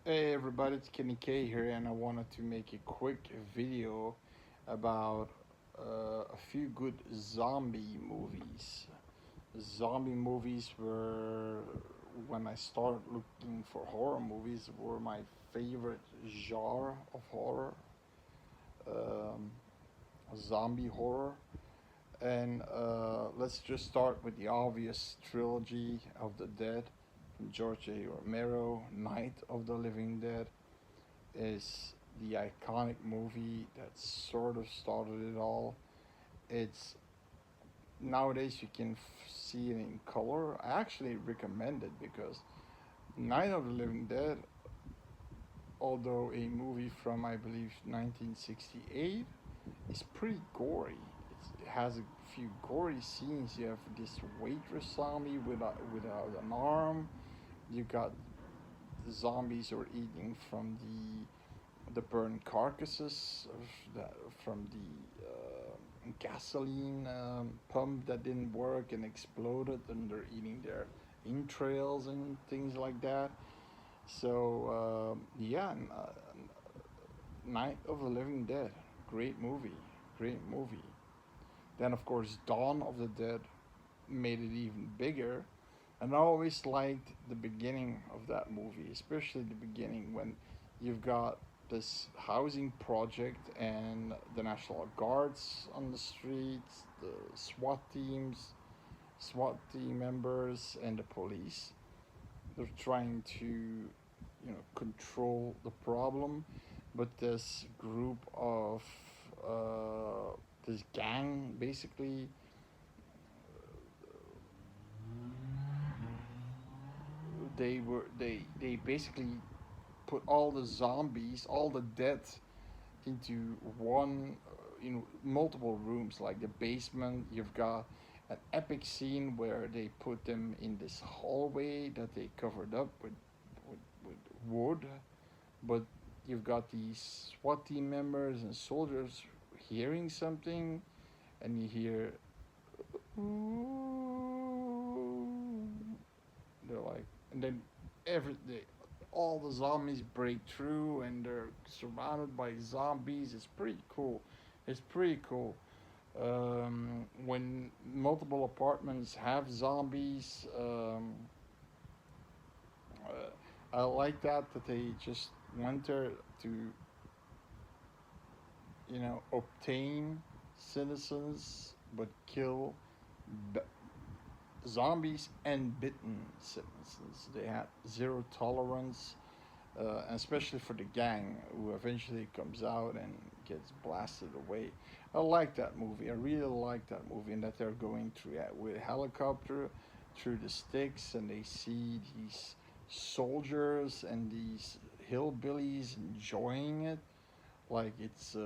Hey everybody, it's Kenny K here, and I wanted to make a quick video about a few good zombie movies. Zombie movies were, when I started looking for horror movies, were my favorite genre of horror, um, zombie horror. And let's just start with the obvious trilogy of the Dead from George A. Romero, Night of the Living Dead is the iconic movie that sort of started it all. It's nowadays you can see it in color. I actually recommend it because Night of the Living Dead, although a movie from I believe 1968, is pretty gory. It has a few gory scenes. You have this waitress zombie without an arm. You got the zombies are eating from the burned carcasses of from the gasoline pump that didn't work and exploded, and they're eating their entrails and things like that. So yeah, Night of the Living Dead, great movie, great movie. Then of course Dawn of the Dead made it even bigger, and I always liked the beginning of that movie, especially the beginning when you've got this housing project and the National Guards on the streets, the SWAT team members, and the police. They're trying to, control the problem, but this group of this gang basically they basically put all the zombies, all the dead into one, multiple rooms, like the basement. You've got an epic scene where they put them in this hallway that they covered up with wood, but you've got these SWAT team members and soldiers hearing something, and you hear, ooh, they're like, and then all the zombies break through and they're surrounded by zombies. It's pretty cool. It's pretty cool. When multiple apartments have zombies, I like that they just went there to, obtain citizens, but kill b- zombies and bitten citizens. They had zero tolerance, and especially for the gang who eventually comes out and gets blasted away. I like that movie. I really like that movie, and that they're going through with a helicopter through the sticks, and they see these soldiers and these hillbillies enjoying it like it's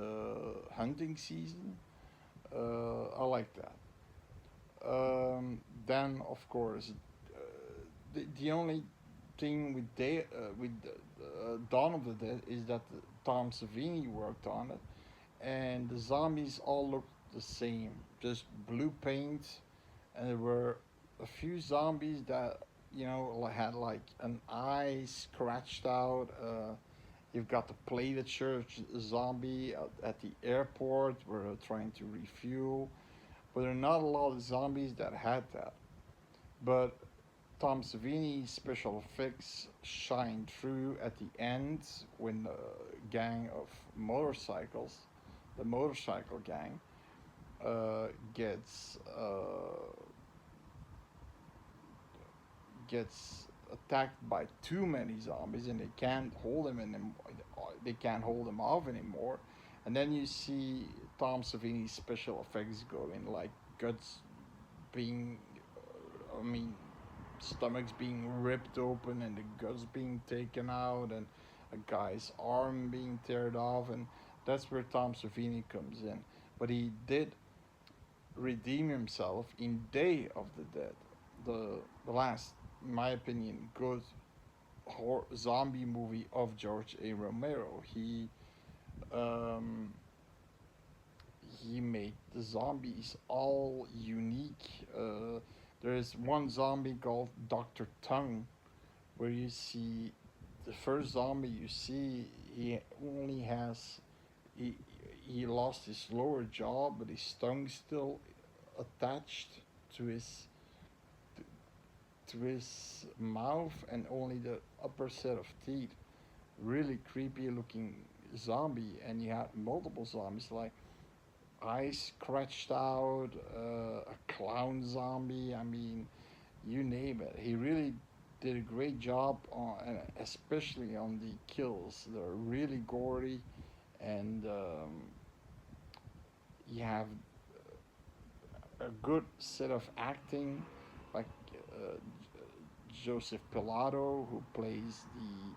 hunting season. I like that. Then, of course, the only thing with Dawn of the Dead is that Tom Savini worked on it, and the zombies all looked the same, just blue paint, and there were a few zombies that had like an eye scratched out. You've got the plated church zombie at the airport where they're trying to refuel, but there are not a lot of zombies that had that. But Tom Savini's special effects shine through at the end when the gang of motorcycles, the motorcycle gang, uh, gets gets attacked by too many zombies and they can't hold him in they can't hold him off anymore. And then you see Tom Savini's special effects going, like guts being, I mean, stomachs being ripped open and the guts being taken out and a guy's arm being teared off, and that's where Tom Savini comes in. But he did redeem himself in Day of the Dead, the last, in my opinion, good zombie movie of George A. Romero. Um, he made the zombies all unique. There is one zombie called Doctor Tongue, where you see the first zombie you see, he only has he he lost his lower jaw, but his tongue still attached to his to his mouth, and only the upper set of teeth. Really creepy looking zombie, and you had multiple zombies like eyes scratched out, a clown zombie. I mean, you name it. He really did a great job on, and especially on the kills. They're really gory, and you have a good set of acting, like uh, Joseph Pilato, who plays the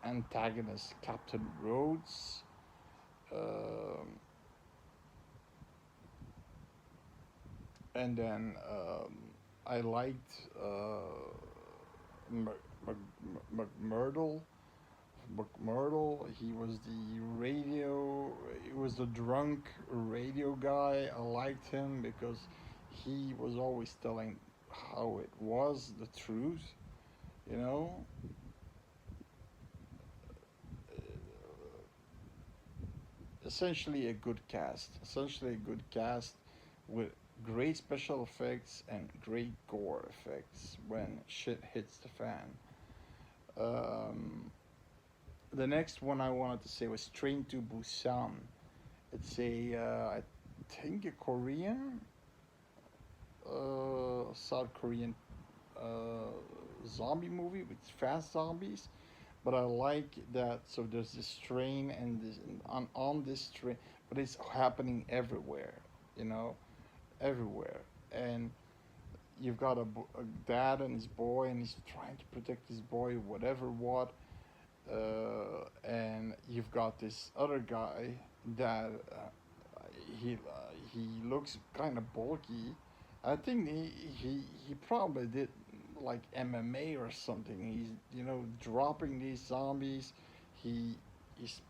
antagonist Captain Rhodes. Um, and then I liked McMurdo. McMurdo, he was the radio, he was the drunk radio guy. I liked him because he was always telling how it was, the truth, you know. Essentially a good cast. Essentially a good cast with great special effects and great gore effects when shit hits the fan. Um, the next one I wanted to say was Train to Busan. It's I think a Korean, South Korean uh, zombie movie with fast zombies. But I like that. So there's this train, and this on this train, but it's happening everywhere, you know, everywhere. And you've got a dad and his boy, and he's trying to protect his boy, whatever what. And you've got this other guy that he looks kind of bulky. I think he probably did like MMA or something. He's dropping these zombies. He is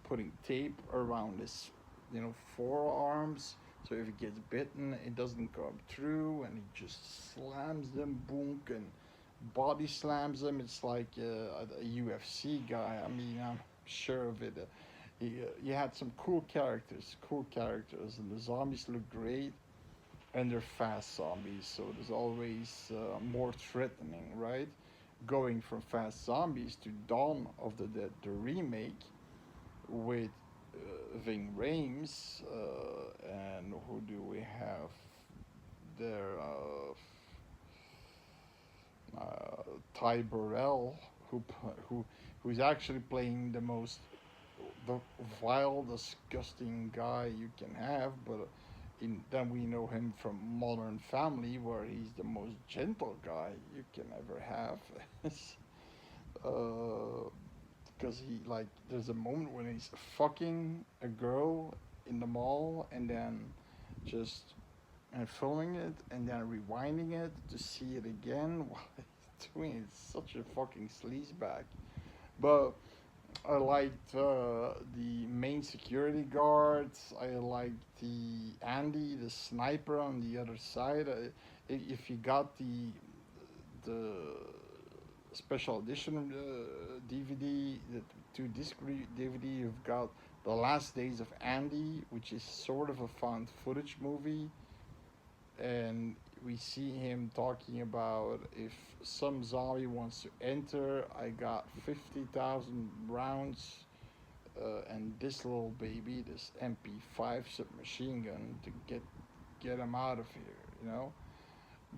putting tape around his forearms, so if he gets bitten, it doesn't come through, and he just slams them, boom, and body slams them. It's like a UFC guy. I mean, I'm sure of it. You had some cool characters, and the zombies look great, and they're fast zombies, so there's always more threatening, right? Going from fast zombies to Dawn of the Dead, the remake with Ving Rhames, and who do we have there? Ty Burrell, who who's actually playing the vile, disgusting guy you can have, but then we know him from Modern Family, where he's the most gentle guy you can ever have. Because he like there's a moment when he's fucking a girl in the mall, and then just and filming it, and then rewinding it to see it again while he's doing it. It's such a fucking sleazebag. But I liked the main security guards. I liked the Andy, the sniper on the other side. If you got the special edition DVD, the two disc DVD, you've got The Last Days of Andy, which is sort of a found footage movie, and we see him talking about if some zombie wants to enter, I got 50,000 rounds and this little baby, this MP5 submachine gun to get him out of here, you know.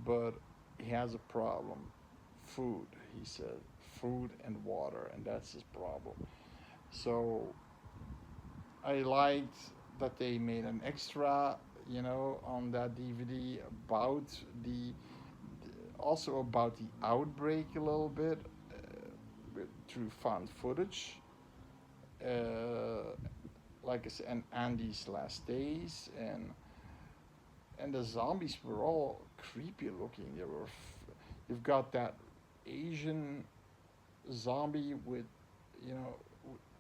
But he has a problem, food. He said food and water, and that's his problem. So I liked that they made an extra, on that DVD about also about the outbreak a little bit through found footage. Uh, like I said, and Andy's last days, and the zombies were all creepy looking. You've got that Asian zombie with,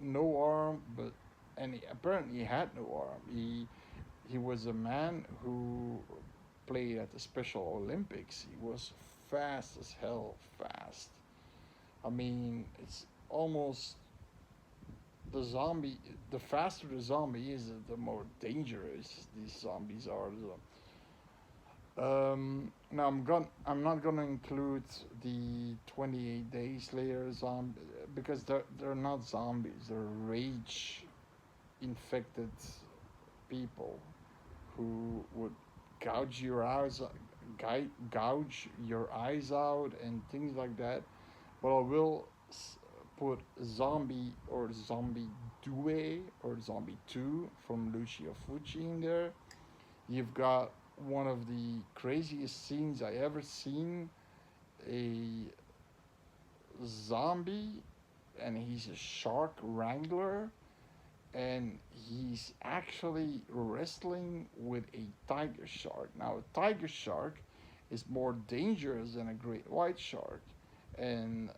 no arm, but and apparently he had no arm. He was a man who played at the Special Olympics. He was fast as hell fast. I mean, it's almost the zombie. The faster the zombie is, the more dangerous these zombies are. Now I'm not gonna include the 28 days later zombie because they're not zombies. They're rage infected people who would gouge your eyes, gouge your eyes out and things like that. But I will put zombie or zombie due or zombie 2 from Lucio Fucci in there. You've got one of the craziest scenes I ever seen. A zombie, and he's a shark wrangler, and he's actually wrestling with a tiger shark. Now, a tiger shark is more dangerous than a great white shark, and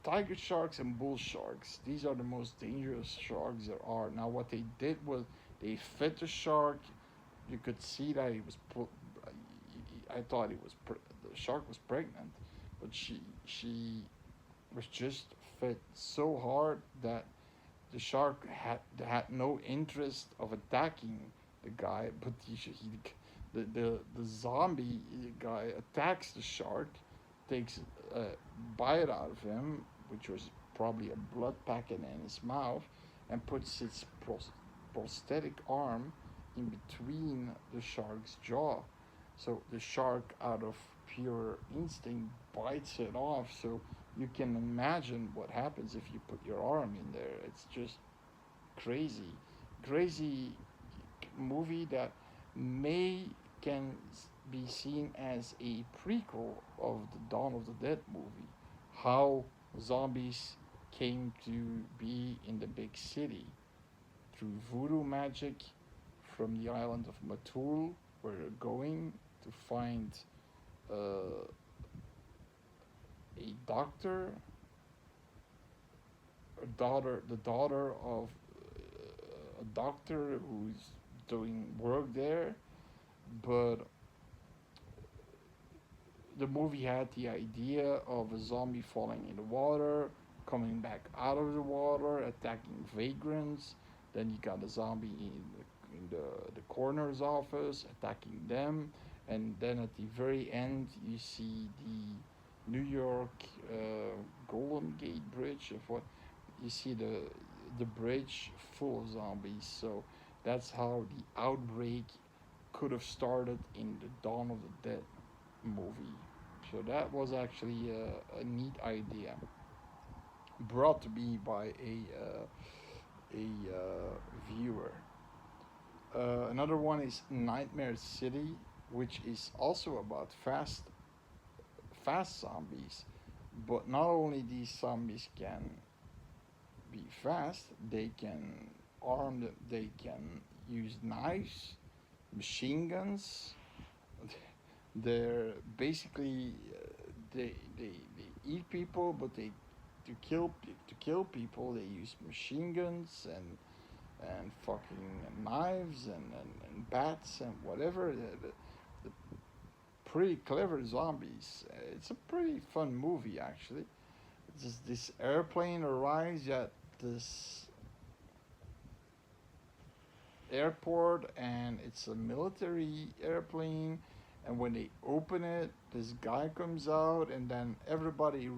tiger sharks and bull sharks, these are the most dangerous sharks there are. Now, what they did was they fed the shark. You could see that he was I thought the shark was pregnant, but she was just fed so hard that the shark had no interest of attacking the guy, but the zombie guy attacks the shark, takes a bite out of him, which was probably a blood packet in his mouth, and puts its prosthetic arm in between the shark's jaw. So the shark, out of pure instinct, bites it off. So you can imagine what happens if you put your arm in there. It's just crazy, crazy movie that may can be seen as a prequel of the Dawn of the Dead movie. How zombies came to be in the big city through voodoo magic from the island of Matul, where they're going to find uh, a doctor, the daughter of a doctor who's doing work there, but the movie had the idea of a zombie falling in the water, coming back out of the water, attacking vagrants. Then you got a zombie in the coroner's office attacking them, and then at the very end you see the New York Golden Gate Bridge. Of what you see the bridge full of zombies. So that's how the outbreak could have started in the Dawn of the Dead movie. So that was actually a neat idea, brought to me by a viewer. Another one is Nightmare City, which is also about fast zombies. But not only these zombies can be fast, they can they can use knives, machine guns. They're basically they eat people, but they to kill people they use machine guns and fucking knives and bats and whatever. The pretty clever zombies. It's a pretty fun movie actually. Just this airplane arrives at this airport, and it's a military airplane, and when they open it this guy comes out, and then everybody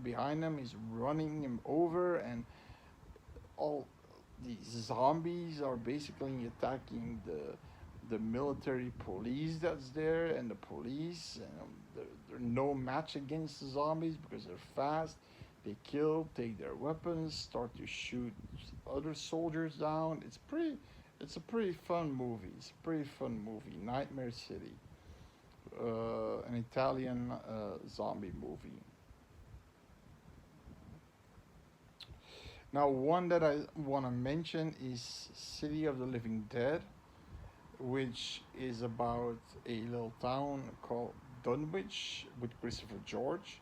behind him is running him over, and all these zombies are basically attacking the military police that's there, and the police, and they're no match against the zombies because they're fast. They kill, take their weapons, start to shoot other soldiers down. It's a pretty fun movie. It's a pretty fun movie. Nightmare City, an Italian zombie movie. Now, one that I want to mention is City of the Living Dead, which is about a little town called Dunwich with Christopher George.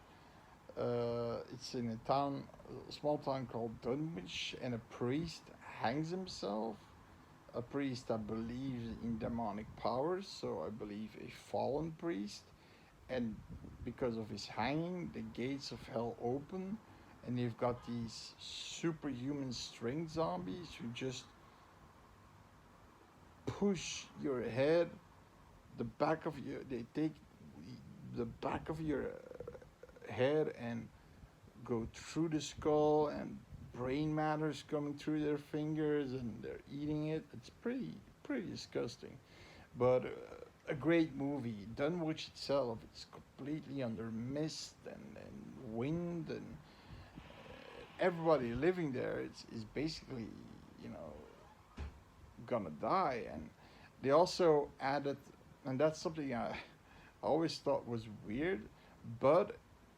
It's in a small town called Dunwich, and a priest hangs himself. A priest that believes in demonic powers, so I believe a fallen priest, and because of his hanging, the gates of hell open, and you've got these superhuman strength zombies who just push your head, the back of your, they take the back of your head and go through the skull, and brain matter's coming through their fingers, and they're eating it. It's pretty disgusting, but a great movie. Dunwich itself, it's completely under mist and wind, and everybody living there is basically, you know, gonna die. And they also added, and that's something I always thought was weird, but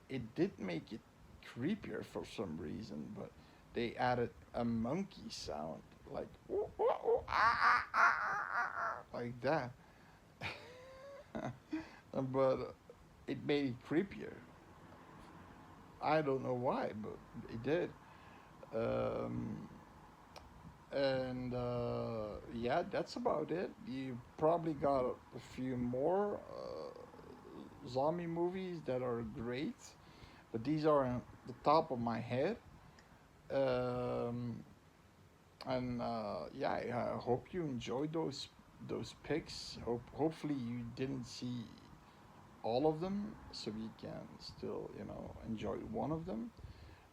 it did make it creepier for some reason. But they added a monkey sound, like like that. But it made it creepier. I don't know why, but it did. Um, and yeah, that's about it. You probably got a few more zombie movies that are great, but these are on the top of my head. Um, and yeah, I hope you enjoyed those picks. Hopefully you didn't see all of them, so you can still, you know, enjoy one of them.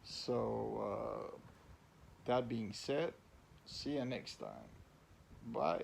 So that being said, see you next time. Bye.